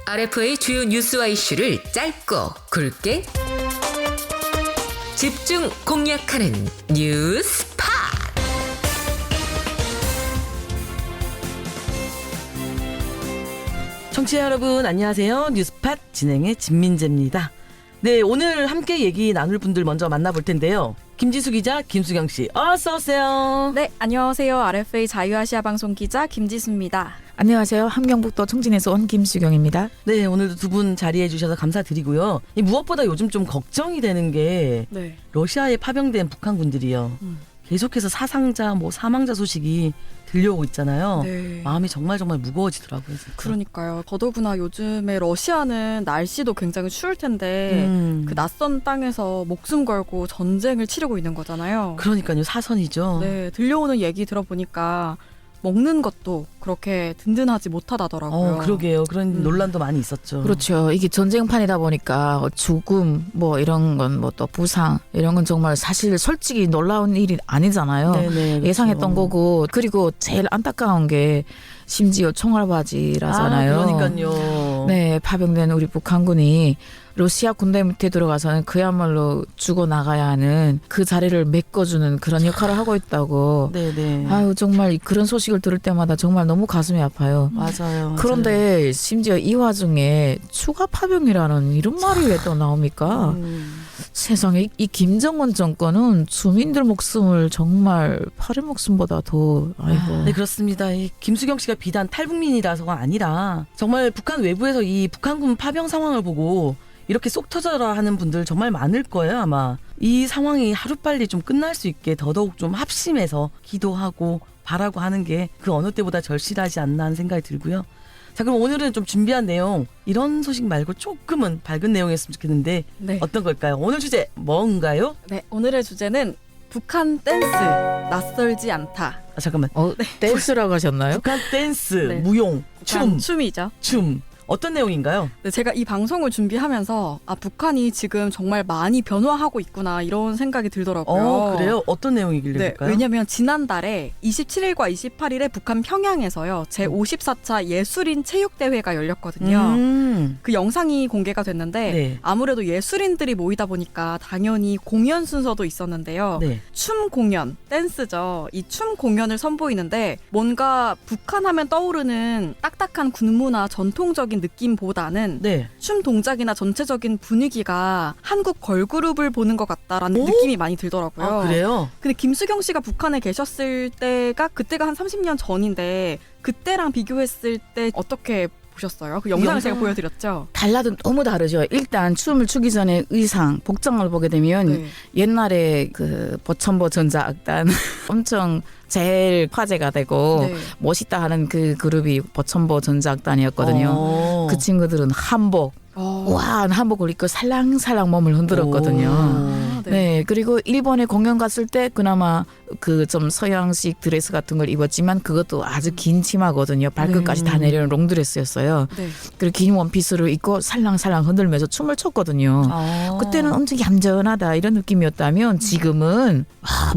RF의 주요 뉴스와 이슈를 짧고 굵게 집중 공략하는 뉴스팟. 청취자 여러분 안녕하세요. 뉴스팟 진행의 진민재입니다. 네, 오늘 함께 얘기 나눌 분들 먼저 만나볼 텐데요. 김지수 기자, 김수경 씨, 어서 오세요. 네, 안녕하세요. RFA 자유아시아 방송 기자 김지수입니다. 안녕하세요. 함경북도 청진에서 온 김수경입니다. 네, 오늘도 두 분 자리해 주셔서 감사드리고요. 무엇보다 요즘 좀 걱정이 되는 게 네. 러시아에 파병된 북한군들이요. 계속해서 사상자, 사망자 소식이 들려오고 있잖아요. 네. 마음이 정말 무거워지더라고요. 진짜. 그러니까요. 더더구나 요즘에 러시아는 날씨도 굉장히 추울 텐데 그 낯선 땅에서 목숨 걸고 전쟁을 치르고 있는 거잖아요. 그러니까요. 사선이죠. 네, 들려오는 얘기 들어보니까 먹는 것도 그렇게 든든하지 못하다더라고요. 그러게요. 그런 논란도 많이 있었죠. 그렇죠. 이게 전쟁판이다 보니까 죽음 이런 건 또 부상 이런 건 정말 사실 솔직히 놀라운 일이 아니잖아요. 네네, 그렇죠. 예상했던 거고, 그리고 제일 안타까운 게 심지어 총알바지라잖아요. 그러니까요. 네, 파병된 우리 북한군이 러시아 군대 밑에 들어가서는 그야말로 죽어나가야 하는 그 자리를 메꿔주는 그런 역할을 하고 있다고. 네네. 아유, 정말 그런 소식을 들을 때마다 정말 너무 가슴이 아파요. 맞아요. 그런데 심지어 이 와중에 추가 파병이라는 이런 말이 왜 또 나옵니까? 세상에, 이 김정은 정권은 주민들 목숨을 정말 파리 목숨보다 더, 아이고. 네, 그렇습니다. 이 김수경 씨가 비단 탈북민이라서가 아니라 정말 북한 외부에서 이 북한군 파병 상황을 보고 이렇게 쏙 터져라 하는 분들 정말 많을 거예요, 아마. 이 상황이 하루빨리 좀 끝날 수 있게 더더욱 좀 합심해서 기도하고 바라고 하는 게 그 어느 때보다 절실하지 않나 하는 생각이 들고요. 자, 그럼 오늘은 좀 준비한 내용, 이런 소식 말고 조금은 밝은 내용이었으면 좋겠는데 네. 어떤 걸까요? 오늘 주제 뭔가요? 네, 오늘의 주제는 북한 댄스 낯설지 않다. 잠깐만. 댄스라고 하셨나요? 북한 댄스, 네. 무용, 북한 춤이죠. 춤. 어떤 내용인가요? 네, 제가 이 방송을 준비하면서 북한이 지금 정말 많이 변화하고 있구나 이런 생각이 들더라고요. 그래요? 어떤 내용이길래 네, 그럴까요? 왜냐하면 지난달에 27일과 28일에 북한 평양에서요 제54차 예술인 체육대회가 열렸거든요. 그 영상이 공개가 됐는데 네. 아무래도 예술인들이 모이다 보니까 당연히 공연 순서도 있었는데요. 네. 춤 공연, 댄스죠. 이 춤 공연을 선보이는데 뭔가 북한 하면 떠오르는 딱딱한 군무나 전통적인 느낌보다는 네. 춤 동작이나 전체적인 분위기가 한국 걸그룹을 보는 것 같다라는 느낌이 많이 들더라고요. 그래요? 근데 김수경 씨가 북한에 계셨을 그때가 한 30년 전인데 그때랑 비교했을 때 어떻게 보셨어요? 그 영상을 제가 보여드렸죠. 달라도 너무 다르죠. 일단 춤을 추기 전에 의상, 복장을 보게 되면 네. 옛날에 그 보천보 전자악단 엄청 제일 화제가 되고 네. 멋있다 하는 그 그룹이 보천보 전자악단이었거든요. 그 친구들은 한복, 우아한 한복을 입고 살랑살랑 몸을 흔들었거든요. 네, 그리고 일본에 공연 갔을 때 그나마 그 좀 서양식 드레스 같은 걸 입었지만 그것도 아주 긴 치마거든요. 발끝까지 다 내려오는 롱드레스였어요. 네. 그리고 긴 원피스를 입고 살랑살랑 흔들면서 춤을 췄거든요. 그때는 엄청 얌전하다 이런 느낌이었다면 지금은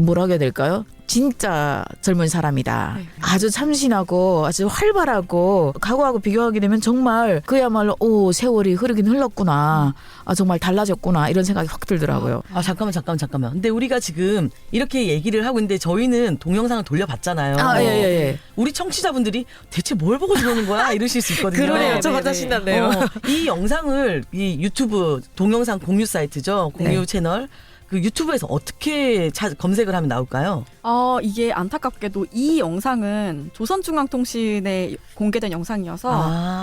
뭐라고 해야 될까요? 진짜 젊은 사람이다. 네. 아주 참신하고 아주 활발하고 과거하고 비교하게 되면 정말 그야말로 세월이 흐르긴 흘렀구나. 정말 달라졌구나 이런 생각이 확 들더라고요. 잠깐만. 근데 우리가 지금 이렇게 얘기를 하고 있는데 저희는 동영상을 돌려봤잖아요. 예. 우리 청취자분들이 대체 뭘 보고 저러는 거야? 이러실 수 있거든요. 그러네요. 저 네네. 혼자 신났네요. 이 영상을 이 유튜브 동영상 공유 사이트죠. 공유 네. 채널. 그 유튜브에서 어떻게 검색을 하면 나올까요? 이게 안타깝게도 이 영상은 조선중앙통신에 공개된 영상이어서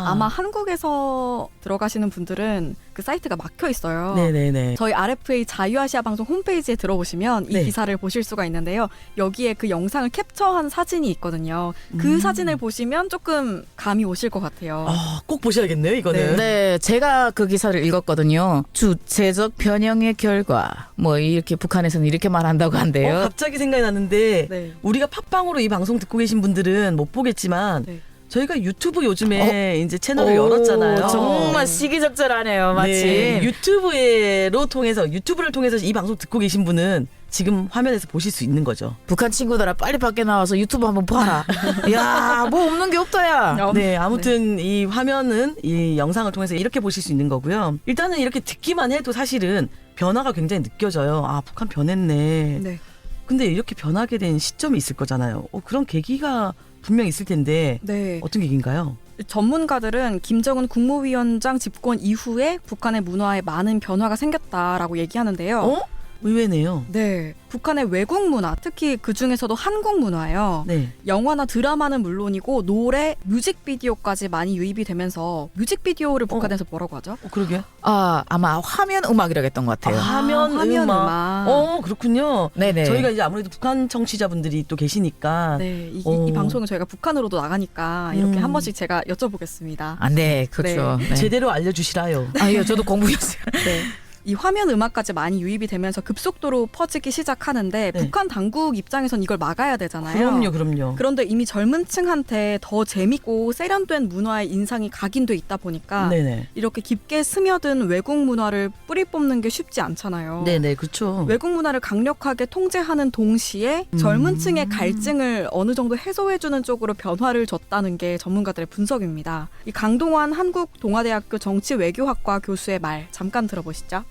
아마 한국에서 들어가시는 분들은 그 사이트가 막혀 있어요. 네네네. 저희 RFA 자유아시아 방송 홈페이지에 들어보시면 이 네. 기사를 보실 수가 있는데요. 여기에 그 영상을 캡처한 사진이 있거든요. 그 사진을 보시면 조금 감이 오실 것 같아요. 꼭 보셔야겠네요, 이거는. 네, 제가 그 기사를 읽었거든요. 주체적 변형의 결과 이렇게 북한에서는 이렇게 말한다고 한대요. 갑자기 생각이 났는데 네. 우리가 팟빵으로 이 방송 듣고 계신 분들은 못 보겠지만 네. 저희가 유튜브 요즘에 이제 채널을 열었잖아요. 정말 시기적절하네요, 마침. 네, 유튜브를 통해서 이 방송 듣고 계신 분은 지금 화면에서 보실 수 있는 거죠. 북한 친구들아 빨리 밖에 나와서 유튜브 한번 봐라. 야, 뭐 없는 게 없다 야. 네, 아무튼 이 화면은 이 영상을 통해서 이렇게 보실 수 있는 거고요. 일단은 이렇게 듣기만 해도 사실은 변화가 굉장히 느껴져요. 아, 북한 변했네. 네. 근데 이렇게 변하게 된 시점이 있을 거잖아요. 그런 계기가 분명 있을 텐데 네. 어떤 계기인가요? 전문가들은 김정은 국무위원장 집권 이후에 북한의 문화에 많은 변화가 생겼다라고 얘기하는데요. 의외네요. 네. 북한의 외국 문화, 특히 그 중에서도 한국 문화예요. 네. 영화나 드라마는 물론이고 노래, 뮤직비디오까지 많이 유입이 되면서 뮤직비디오를 북한에서 뭐라고 하죠? 그러게요. 아, 아마 화면 음악이라고 했던 것 같아요. 화면 음악. 그렇군요. 네네. 저희가 이제 아무래도 북한 청취자분들이 또 계시니까. 네, 이 방송은 저희가 북한으로도 나가니까 이렇게 한 번씩 제가 여쭤보겠습니다. 아, 네, 그렇죠. 네. 제대로 알려주시라요. 아유, 저도 공부했어요. 네. 이 화면 음악까지 많이 유입이 되면서 급속도로 퍼지기 시작하는데 네. 북한 당국 입장에선 이걸 막아야 되잖아요. 그럼요. 그런데 이미 젊은 층한테 더 재밌고 세련된 문화의 인상이 각인돼 있다 보니까 네네. 이렇게 깊게 스며든 외국 문화를 뿌리 뽑는 게 쉽지 않잖아요. 네네, 그렇죠. 외국 문화를 강력하게 통제하는 동시에 젊은 층의 갈증을 어느 정도 해소해주는 쪽으로 변화를 줬다는 게 전문가들의 분석입니다. 이 강동환 한국동아대학교 정치외교학과 교수의 말 잠깐 들어보시죠.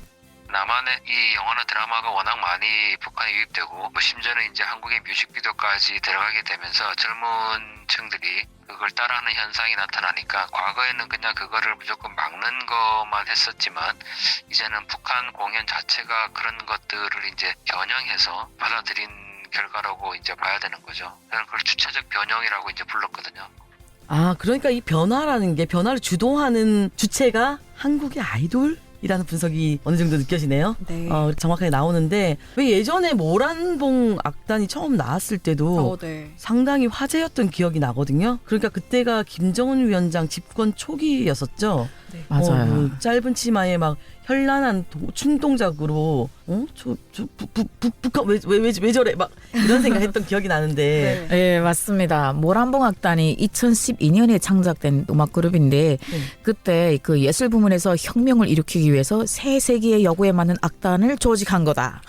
남한의 이 영화나 드라마가 워낙 많이 북한에 유입되고 심지어는 이제 한국의 뮤직비디오까지 들어가게 되면서 젊은 층들이 그걸 따라하는 현상이 나타나니까 과거에는 그냥 그거를 무조건 막는 것만 했었지만 이제는 북한 공연 자체가 그런 것들을 이제 변형해서 받아들인 결과라고 이제 봐야 되는 거죠. 저는 그걸 주체적 변형이라고 이제 불렀거든요. 아, 그러니까 이 변화라는 게 변화를 주도하는 주체가 한국의 아이돌? 이라는 분석이 어느 정도 느껴지네요. 네. 정확하게 나오는데 왜 예전에 모란봉 악단이 처음 나왔을 때도 네. 상당히 화제였던 기억이 나거든요. 그러니까 그때가 김정은 위원장 집권 초기였었죠. 네. 맞아요. 그 짧은 치마에 막 현란한 춤동작으로 북한 왜 저래 막 이런 생각했던 기억이 나는데. 네, 맞습니다. 모란봉 악단이 2012년에 창작된 음악 그룹인데 그때 그 예술 부문에서 혁명을 일으키기 위해서 새 세기의 여구에 맞는 악단을 조직한 거다.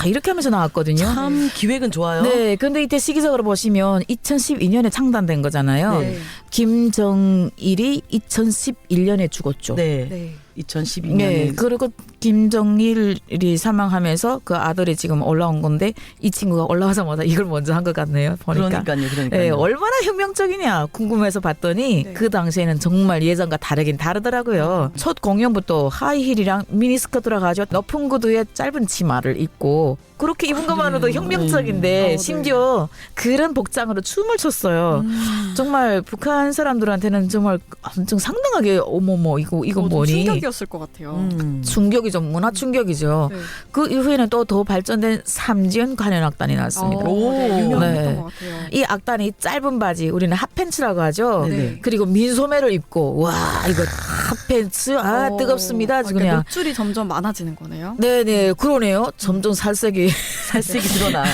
이렇게 하면서 나왔거든요. 참 기획은 좋아요. 네, 근데 이때 시기적으로 보시면 2012년에 창단된 거잖아요. 네. 김정일이 2011년에 죽었죠. 네. 2012년에. 네, 그리고 김정일이 사망하면서 그 아들이 지금 올라온 건데 이 친구가 올라와서마다 이걸 먼저 한 것 같네요. 보니까. 그러니까요. 네, 얼마나 혁명적이냐 궁금해서 봤더니 네. 그 당시에는 정말 예전과 다르긴 다르더라고요. 첫 공연부터 하이힐이랑 미니스커트라 가지고 높은 구두에 짧은 치마를 입고 그렇게 입은 것만으로도 혁명적인데 네. 심지어 그런 복장으로 춤을 췄어요. 정말 북한 사람들한테는 정말 엄청 상당하게 어머머 이거 뭐니? 충격이었을 것 같아요. 충격이죠. 문화 충격이죠. 네. 그 이후에는 또 더 발전된 삼지연 관현악단이 나왔습니다. 네, 유명했던 네. 것 같아요. 이 악단이 짧은 바지, 우리는 핫팬츠라고 하죠. 네. 그리고 민소매를 입고 와 이거 핫팬츠 뜨겁습니다. 아주 그러니까 그냥. 노출이 점점 많아지는 거네요. 네네 그러네요. 점점 살색이 드러나.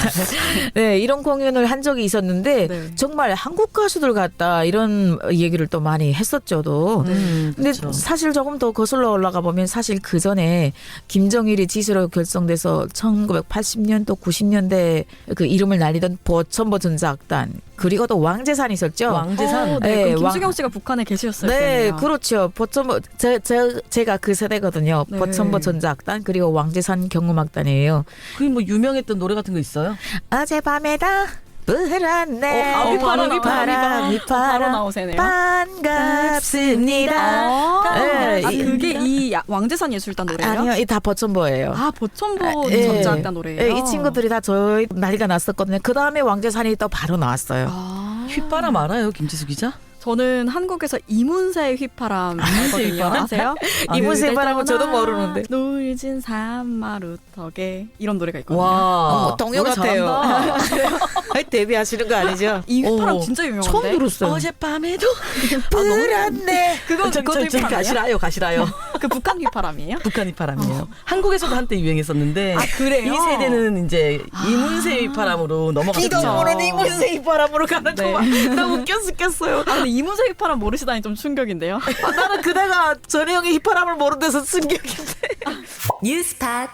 네 이런 공연을 한 적이 있었는데 네. 정말 한국 가수들 같다 이런 얘기를 또 많이 했었죠. 또. 근데 그렇죠. 사실 조금 더 거슬러 올라가 보면 사실 그 전에 김정일이 지시로 결성돼서 1980년 또 90년대 그 이름을 날리던 보천보 전자악단 그리고 또 왕재산이 있었죠. 왕재산. 네, 네, 그럼 김수경 씨가 북한에 계셨을 네, 때네요. 그렇죠. 보천보 제가 그 세대거든요. 네. 보천보 전자악단 그리고 왕재산 경음악단이에요. 그게 뭐 유명했던 노래 같은 거 있어요? 어젯밤에다 불었네. 휘파람, 휘파람, 바로 휘파람. 나오세네요. 반갑습니다. 네, 그게 이 왕재산 예술단 노래예요? 아니요, 이 다 보천보예요. 아, 보천보 예. 전자악단 노래예요? 예, 이 친구들이 다 저희 난리가 났었거든요. 그 다음에 왕재산이 또 바로 나왔어요. 휘바람 알아요, 김지수 기자? 저는 한국에서 이문세의 휘파람 있거든요. 아세요? 이문세 휘파람은 저도 모르는데. 놀진 산마루턱에 이런 노래가 있거든요. 와, 동요 노래 같아요. 잘한다. 데뷔하시는 거 아니죠? 이 휘파람 오, 진짜 유명한데. 처음 들었어요. 어젯밤에도 불었네. 그것도 휘파람이에요? 가시라요. 그 북한 휘파람이에요? 북한 휘파람이에요. 한국에서도 한때 유행했었는데 그래요? 이 세대는 이제 이문세 휘파람으로 넘어갔죠. 이도 모르는 이문세 휘파람으로 가는 네. 거 나 웃겨 죽겠어요. 근데 이문세 휘파람 모르시다니 좀 충격인데요. 나는 그대가 전혜영의 휘파람을 모르는 데서 충격인데. 뉴스팟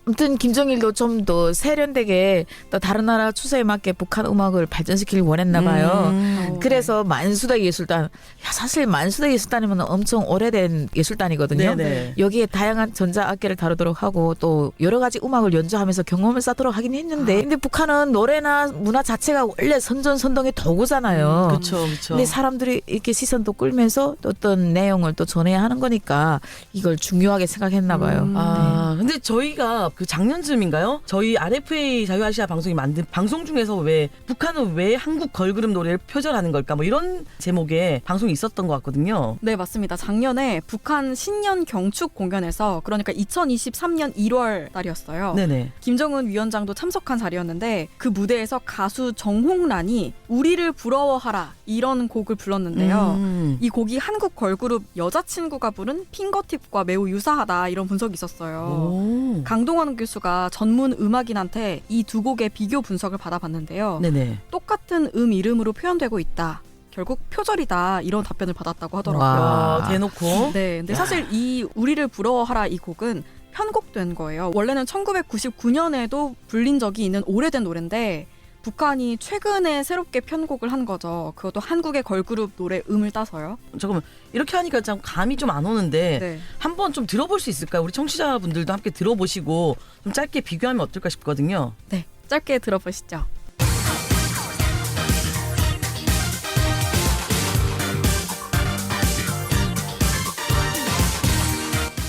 아무튼 김정일도 좀 더 세련되게 또 다른 나라 추세에 맞게 북한 음악을 발전시키길 원했나 봐요. 그래서 만수대 예술단, 야, 사실 만수대 예술단이면 엄청 오래된 예술단이거든요. 네네. 여기에 다양한 전자악기를 다루도록 하고 또 여러 가지 음악을 연주하면서 경험을 쌓도록 하긴 했는데 근데 북한은 노래나 문화 자체가 원래 선전선동의 도구잖아요. 그렇죠, 그렇죠. 근데 사람들이 이렇게 시선도 끌면서 또 어떤 내용을 또 전해야 하는 거니까 이걸 중요하게 생각했나 봐요. 아, 근데 저희가 그 작년쯤인가요? 저희 RFA 자유아시아 방송이 만든 방송 중에서 왜 북한은 왜 한국 걸그룹 노래를 표절하는 걸까? 뭐 이런 제목의 방송이 있었던 것 같거든요. 네, 맞습니다. 작년에 북한 신년 경축 공연에서 그러니까 2023년 1월 달이었어요. 네네. 김정은 위원장도 참석한 자리였는데 그 무대에서 가수 정홍란이 우리를 부러워하라 이런 곡을 불렀는데요. 이 곡이 한국 걸그룹 여자친구가 부른 핑거팁과 매우 유사하다 이런 분석이 있었어요. 오. 강동원 교수가 전문 음악인한테 이 두 곡의 비교 분석을 받아봤는데요. 네네. 똑같은 이름으로 표현되고 있다. 결국 표절이다 이런 답변을 받았다고 하더라고요. 와. 야, 대놓고. 네, 근데 사실 이 우리를 부러워하라 이 곡은 편곡된 거예요. 원래는 1999년에도 불린 적이 있는 오래된 노래인데 북한이 최근에 새롭게 편곡을 한 거죠. 그것도 한국의 걸그룹 노래 음을 따서요. 잠깐만, 이렇게 하니까 참 감이 좀 안 오는데 네. 한번 좀 들어볼 수 있을까요? 우리 청취자분들도 함께 들어보시고 좀 짧게 비교하면 어떨까 싶거든요. 네, 짧게 들어보시죠.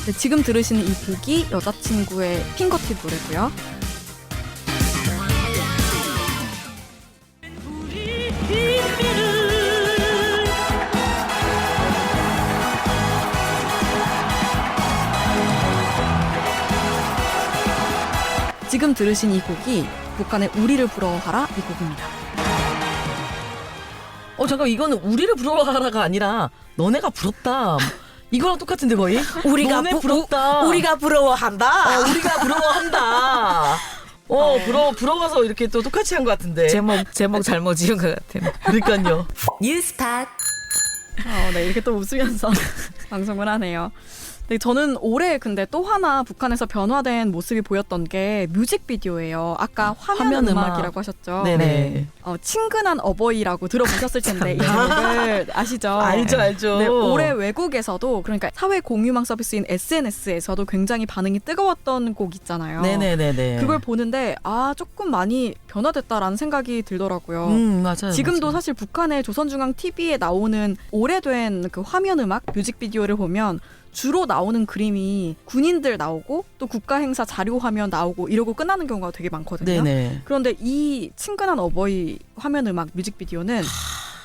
네, 지금 들으시는 이 곡이 여자친구의 핑거팁 노래고요. 지금 들으신 이 곡이 북한의 우리를 부러워하라 이 곡입니다. 잠깐, 이거는 우리를 부러워하라가 아니라 너네가 부럽다. 이거랑 똑같은데 거의? 너네 부럽다. 우리가 부러워한다. 우리가 부러워한다. 부러워서 이렇게 또 똑같이 한 것 같은데. 제목 잘못 지은 것 같아요. 그러니까요. 뉴스팟 네, 이렇게 또 웃으면서 방송을 하네요. 네, 저는 올해 근데 또 하나 북한에서 변화된 모습이 보였던 게 뮤직비디오예요. 아까 화면 음악이라고 하셨죠. 네네. 친근한 어버이라고 들어보셨을 텐데 이 제목을 아시죠? 알죠. 네, 올해 외국에서도 그러니까 사회 공유망 서비스인 SNS에서도 굉장히 반응이 뜨거웠던 곡 있잖아요. 네네네네. 그걸 보는데 조금 많이 변화됐다라는 생각이 들더라고요. 맞아요. 지금도 맞아요. 사실 북한의 조선중앙 TV에 나오는 오래된 그 화면 음악 뮤직비디오를 보면 주로 나오는 그림이 군인들 나오고 또 국가행사 자료 화면 나오고 이러고 끝나는 경우가 되게 많거든요. 네네. 그런데 이 친근한 어버이 화면 음악 뮤직비디오는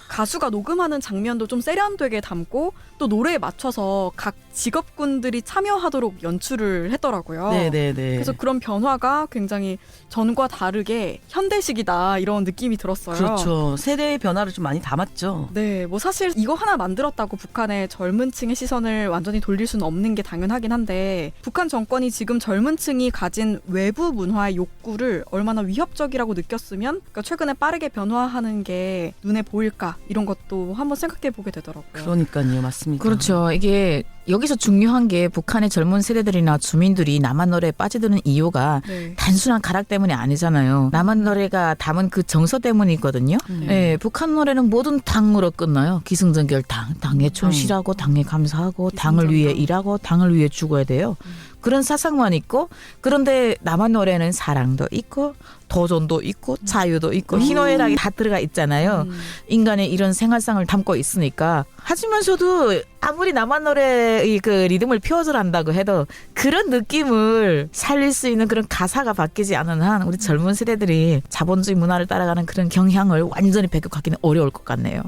가수가 녹음하는 장면도 좀 세련되게 담고 또 노래에 맞춰서 각 직업군들이 참여하도록 연출을 했더라고요. 네네네. 그래서 그런 변화가 굉장히 전과 다르게 현대식이다 이런 느낌이 들었어요. 그렇죠. 세대의 변화를 좀 많이 담았죠. 네, 뭐 사실 이거 하나 만들었다고 북한의 젊은 층의 시선을 완전히 돌릴 수는 없는 게 당연하긴 한데 북한 정권이 지금 젊은 층이 가진 외부 문화의 욕구를 얼마나 위협적이라고 느꼈으면 그러니까 최근에 빠르게 변화하는 게 눈에 보일까 이런 것도 한번 생각해 보게 되더라고요. 그러니까요. 맞습니다. 그렇죠. 이게 여기서 중요한 게 북한의 젊은 세대들이나 주민들이 남한 노래에 빠져드는 이유가 네. 단순한 가락 때문이 아니잖아요. 남한 노래가 담은 그 정서 때문이거든요. 네, 북한 노래는 모든 당으로 끝나요. 기승전결 당에 충실하고 당에 감사하고 당을 위해 일하고 당을 위해 죽어야 돼요. 그런 사상만 있고 그런데 남한 노래는 사랑도 있고 도전도 있고 자유도 있고 희노애락이 다 들어가 있잖아요. 인간의 이런 생활상을 담고 있으니까 하지만서도 아무리 남한 노래의 그 리듬을 표절한다고 해도 그런 느낌을 살릴 수 있는 그런 가사가 바뀌지 않은 한 우리 젊은 세대들이 자본주의 문화를 따라가는 그런 경향을 완전히 배격하기는 어려울 것 같네요.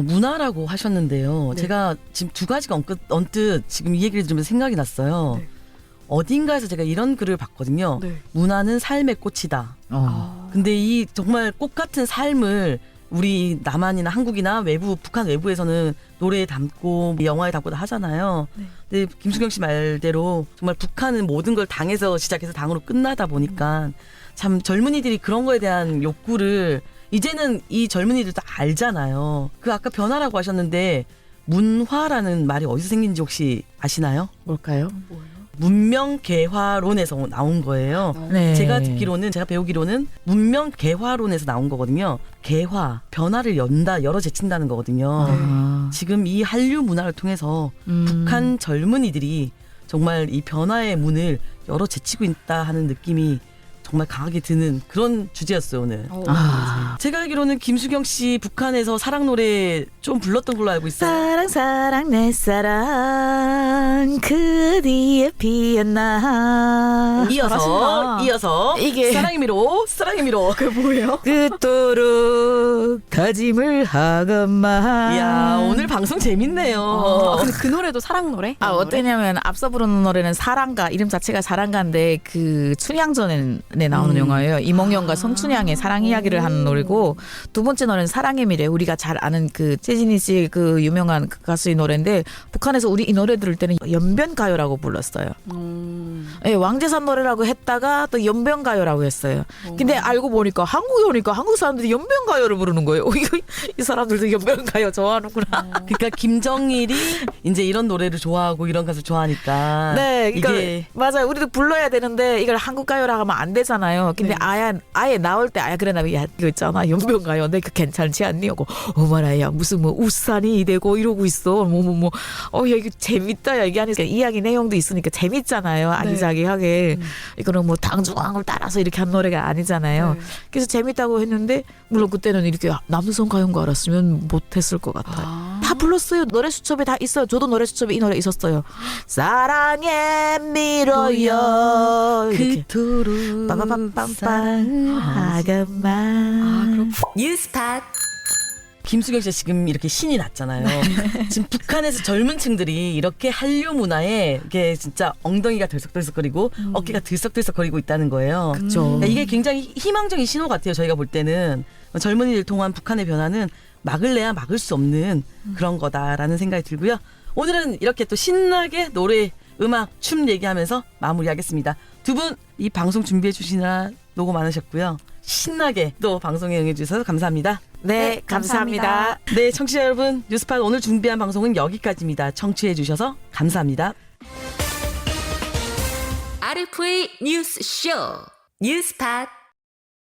문화라고 하셨는데요. 네. 제가 지금 두 가지가 언뜻 지금 이 얘기를 들으면서 생각이 났어요. 네. 어딘가에서 제가 이런 글을 봤거든요. 네. 문화는 삶의 꽃이다. 근데 이 정말 꽃 같은 삶을 우리 남한이나 한국이나 북한 외부에서는 노래에 담고 영화에 담고도 하잖아요. 네. 근데 김수경 씨 말대로 정말 북한은 모든 걸 당에서 시작해서 당으로 끝나다 보니까 참 젊은이들이 그런 거에 대한 욕구를 이제는 이 젊은이들도 알잖아요. 그 아까 변화라고 하셨는데 문화라는 말이 어디서 생긴지 혹시 아시나요? 뭘까요? 문명 개화론에서 나온 거예요. 네. 제가 배우기로는 문명 개화론에서 나온 거거든요. 개화, 변화를 열어 제친다는 거거든요. 아. 지금 이 한류 문화를 통해서 북한 젊은이들이 정말 이 변화의 문을 열어 제치고 있다 하는 느낌이 정말 강하게 드는 그런 주제였어요, 오늘. 아. 제가 알기로는 김수경 씨 북한에서 사랑 노래 좀 불렀던 걸로 알고 있어요. 사랑 사랑 내 사랑 그 뒤에 피었나. 이어서 이게 사랑의 미로. 그게 뭐예요? 그토록 다짐을 하건만. 이야, 오늘 방송 재밌네요. 근데 그 노래도 사랑 노래? 아, 어떠냐면 앞서 부르는 노래는 사랑가, 이름 자체가 사랑가인데 그 춘향전에 나오는 영화예요. 이몽룡과 성춘향의 사랑 이야기를 하는 노래고, 두 번째 노래는 사랑의 미래, 우리가 잘 아는 그 최진희 씨 그 유명한 그 가수의 노래인데, 북한에서 우리 이 노래 들을 때는 연변가요라고 불렀어요. 예, 왕재산 노래라고 했다가 또 연변가요라고 했어요. 근데 알고 보니까 한국에 오니까 한국 사람들이 연변가요를 부르는 거예요. 이 사람들도 연변가요 좋아하는구나. 그러니까 김정일이 이제 이런 노래를 좋아하고 이런 가수 좋아하니까. 네, 그러니까 이게 맞아요. 우리도 불러야 되는데 이걸 한국 가요라 하면 안 되잖아요. 근데 네. 아예 나올 때 그래 나 야, 이거 있잖아 연변가요. 내 그 괜찮지 않니? 하고 어머나야 무슨 뭐 우산이 되고 이러고 있어. 야 이거 재밌다. 야 이게 아니까 이야기 내용도 있으니까 재밌잖아요. 아기자기하게 이거는 뭐 당중앙을 따라서 이렇게 한 노래가 아니잖아요. 네. 그래서 재밌다고 했는데 물론 그때는 이렇게 남성 가요인 거 알았으면 못했을 것 같아요. 다 불렀어요. 노래 수첩에 다 있어요. 저도 노래 수첩에 이 노래 있었어요. 사랑에 밀어요. 이렇게. 그토록 빠바밤빰빰 하건만. 뉴스팟 김수경 씨가 지금 이렇게 신이 났잖아요. 지금 북한에서 젊은 층들이 이렇게 한류 문화에 이게 진짜 엉덩이가 들썩들썩거리고 어깨가 들썩들썩거리고 있다는 거예요. 그렇죠. 그러니까 이게 굉장히 희망적인 신호 같아요. 저희가 볼 때는 젊은이들 통한 북한의 변화는 막을래야 막을 수 없는 그런 거다라는 생각이 들고요. 오늘은 이렇게 또 신나게 노래, 음악, 춤 얘기하면서 마무리하겠습니다. 두 분 이 방송 준비해 주시느라 노고 많으셨고요. 신나게 또 방송에 응해 주셔서 감사합니다. 네, 감사합니다. 네, 청취자 여러분, 뉴스팟 오늘 준비한 방송은 여기까지입니다. 청취해 주셔서 감사합니다. RFA 뉴스쇼 뉴스팟